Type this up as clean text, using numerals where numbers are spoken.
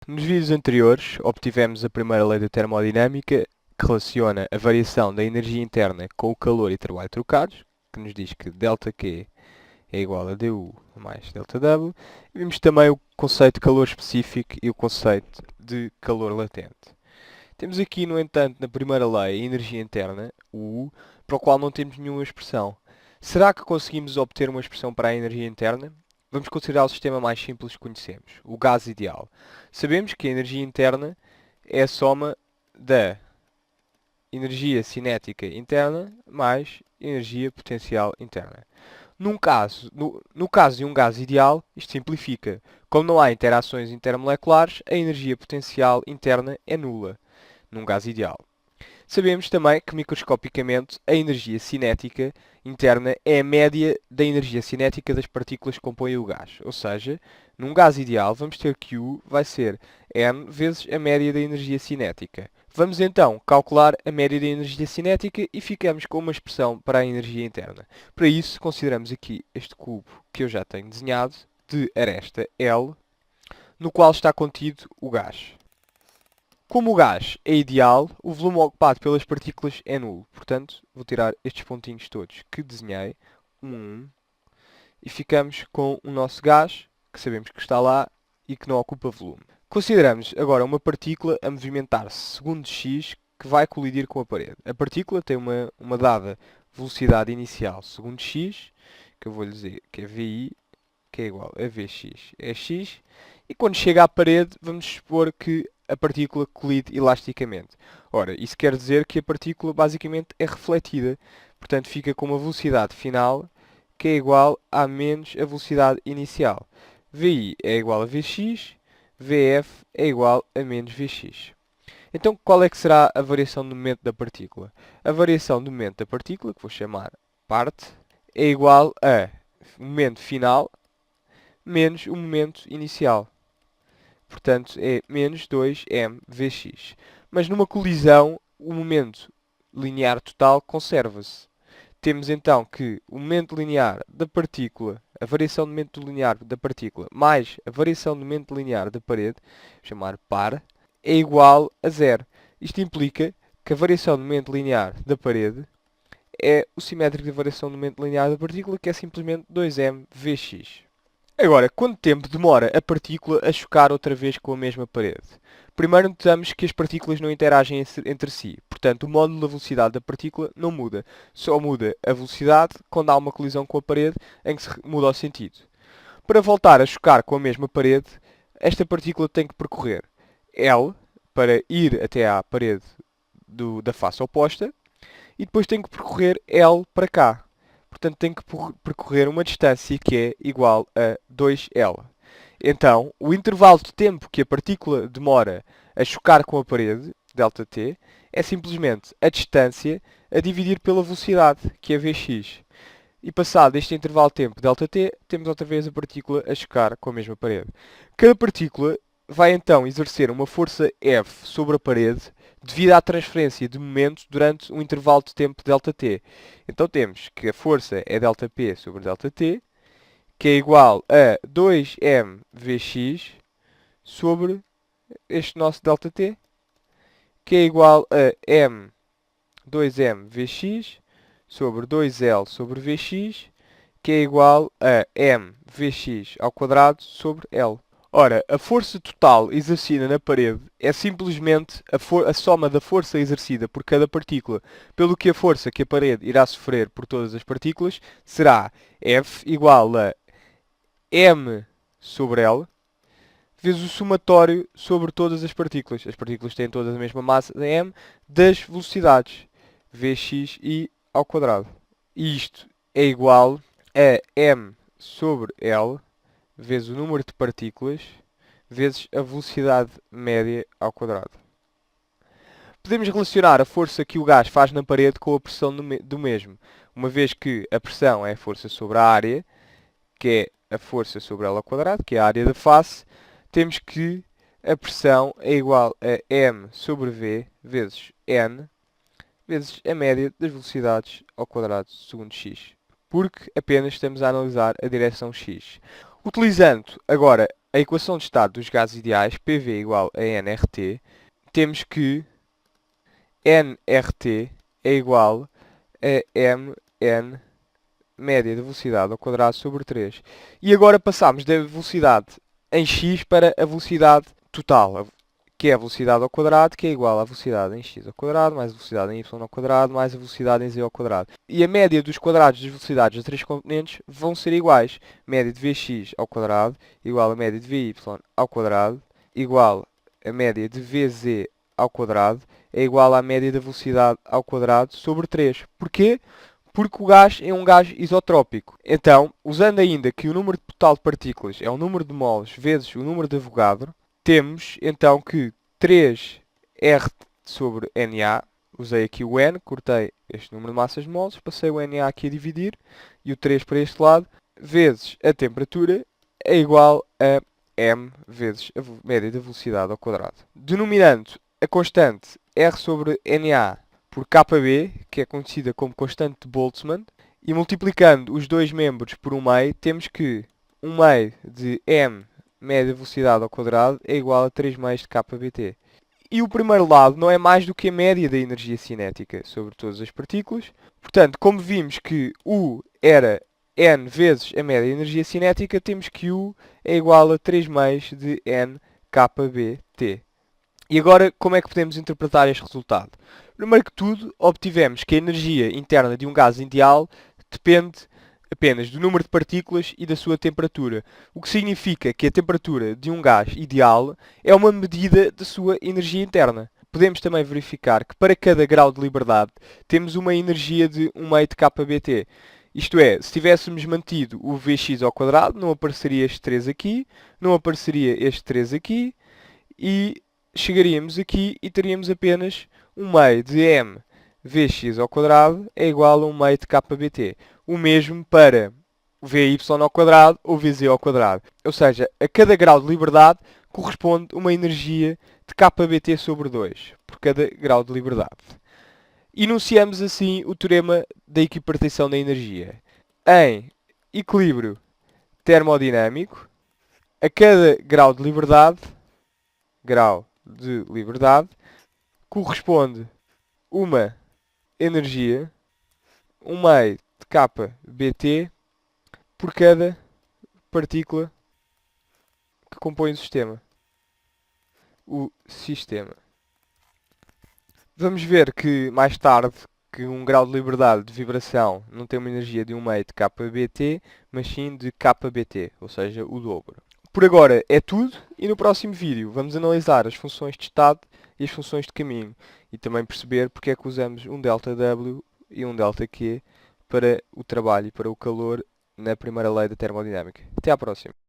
Nos vídeos anteriores, obtivemos a primeira lei da termodinâmica, que relaciona a variação da energia interna com o calor e trabalho trocados, que nos diz que ΔQ é igual a dU mais ΔW. E vimos também o conceito de calor específico e o conceito de calor latente. Temos aqui, no entanto, na primeira lei, a energia interna, o U, para o qual não temos nenhuma expressão. Será que conseguimos obter uma expressão para a energia interna? Vamos considerar o sistema mais simples que conhecemos, o gás ideal. Sabemos que a energia interna é a soma da energia cinética interna mais energia potencial interna. No caso de um gás ideal, isto simplifica. Como não há interações intermoleculares, a energia potencial interna é nula num gás ideal. Sabemos também que, microscopicamente, a energia cinética interna é a média da energia cinética das partículas que compõem o gás. Ou seja, num gás ideal, vamos ter que U vai ser N vezes a média da energia cinética. Vamos então calcular a média da energia cinética e ficamos com uma expressão para a energia interna. Para isso, consideramos aqui este cubo que eu já tenho desenhado, de aresta L, no qual está contido o gás. Como o gás é ideal, o volume ocupado pelas partículas é nulo. Portanto, vou tirar estes pontinhos todos que desenhei, um, e ficamos com o nosso gás, que sabemos que está lá e que não ocupa volume. Consideramos agora uma partícula a movimentar-se segundo x que vai colidir com a parede. A partícula tem uma dada velocidade inicial segundo x, que eu vou lhe dizer que é vi, que é igual a vx é x, e quando chega à parede, vamos supor que a partícula colide elasticamente. Ora, isso quer dizer que a partícula basicamente é refletida, portanto fica com uma velocidade final que é igual a menos a velocidade inicial. Vi é igual a Vx, Vf é igual a menos Vx. Então, qual é que será a variação do momento da partícula? A variação do momento da partícula, que vou chamar parte, é igual a momento final menos o momento inicial. Portanto, é menos 2mvx. Mas numa colisão, o momento linear total conserva-se. Temos então que o momento linear da partícula, a variação do momento linear da partícula, mais a variação do momento linear da parede, chamar par, é igual a zero. Isto implica que a variação do momento linear da parede é o simétrico da variação do momento linear da partícula, que é simplesmente 2mvx. Agora, quanto tempo demora a partícula a chocar outra vez com a mesma parede? Primeiro notamos que as partículas não interagem entre si, portanto o módulo da velocidade da partícula não muda. Só muda a velocidade quando há uma colisão com a parede em que se muda o sentido. Para voltar a chocar com a mesma parede, esta partícula tem que percorrer L para ir até à parede da face oposta e depois tem que percorrer L para cá. Portanto, tem que percorrer uma distância que é igual a 2L. Então, o intervalo de tempo que a partícula demora a chocar com a parede, ΔT, é simplesmente a distância a dividir pela velocidade, que é Vx. E passado este intervalo de tempo ΔT, temos outra vez a partícula a chocar com a mesma parede. Cada partícula vai então exercer uma força F sobre a parede devido à transferência de momento durante um intervalo de tempo ΔT. Então temos que a força é ΔP sobre ΔT, que é igual a 2mvx sobre este nosso ΔT, que é igual a m 2mvx sobre 2L sobre Vx, que é igual a mvx ao quadrado sobre L. Ora, a força total exercida na parede é simplesmente a soma da força exercida por cada partícula, pelo que a força que a parede irá sofrer por todas as partículas será F igual a m sobre L, vezes o somatório sobre todas as partículas. As partículas têm todas a mesma massa de m, das velocidades, Vx e ao quadrado. E isto é igual a m sobre L vezes o número de partículas vezes a velocidade média ao quadrado. Podemos relacionar a força que o gás faz na parede com a pressão do mesmo, uma vez que a pressão é a força sobre a área, que é a força sobre L ao quadrado, que é a área da face, temos que a pressão é igual a m sobre v vezes n vezes a média das velocidades ao quadrado segundo x, porque apenas estamos a analisar a direção x. Utilizando agora a equação de estado dos gases ideais, PV igual a nRT, temos que nRT é igual a mn média da velocidade ao quadrado sobre 3. E agora passamos da velocidade em x para a velocidade total, que é a velocidade ao quadrado, que é igual à velocidade em x ao quadrado, mais a velocidade em y ao quadrado, mais a velocidade em z ao quadrado. E a média dos quadrados das velocidades das três componentes vão ser iguais. Média de vx ao quadrado igual a média de vy ao quadrado, igual a média de vz ao quadrado, é igual à média da velocidade ao quadrado sobre 3. Porquê? Porque o gás é um gás isotrópico. Então, usando ainda que o número total de partículas é o número de moles vezes o número de Avogadro, temos então que 3R sobre Na, usei aqui o N, cortei este número de massas de moles, passei o Na aqui a dividir, e o 3 para este lado, vezes a temperatura, é igual a m vezes a média da velocidade ao quadrado. Denominando a constante R sobre Na por kb, que é conhecida como constante de Boltzmann, e multiplicando os dois membros por 1 meio, temos que 1 meio de m média velocidade ao quadrado é igual a 3 meios de kBt. E o primeiro lado não é mais do que a média da energia cinética sobre todas as partículas. Portanto, como vimos que U era n vezes a média da energia cinética, temos que U é igual a 3 meios de n kBt. E agora, como é que podemos interpretar este resultado? Primeiro que tudo, obtivemos que a energia interna de um gás ideal depende apenas do número de partículas e da sua temperatura, o que significa que a temperatura de um gás ideal é uma medida da sua energia interna. Podemos também verificar que para cada grau de liberdade temos uma energia de 1 meio de kBt. Isto é, se tivéssemos mantido o Vx ao quadrado, não apareceria este 3 aqui, não apareceria este 3 aqui, e chegaríamos aqui e teríamos apenas 1 meio de m Vx ao quadrado é igual a 1 meio de kBt. O mesmo para Vy ao quadrado ou Vz ao quadrado. Ou seja, a cada grau de liberdade corresponde uma energia de kBt sobre 2 por cada grau de liberdade. Enunciamos assim o teorema da equipartição da energia. Em equilíbrio termodinâmico, a cada grau de liberdade corresponde uma energia 1 meio de kBt por cada partícula que compõe o sistema. Vamos ver que mais tarde que um grau de liberdade de vibração não tem uma energia de 1 meio de kBt, mas sim de kBt, ou seja, o dobro. Por agora é tudo e no próximo vídeo vamos analisar as funções de estado e as funções de caminho e também perceber porque é que usamos um ΔW e um ΔQ para o trabalho e para o calor na primeira lei da termodinâmica. Até à próxima!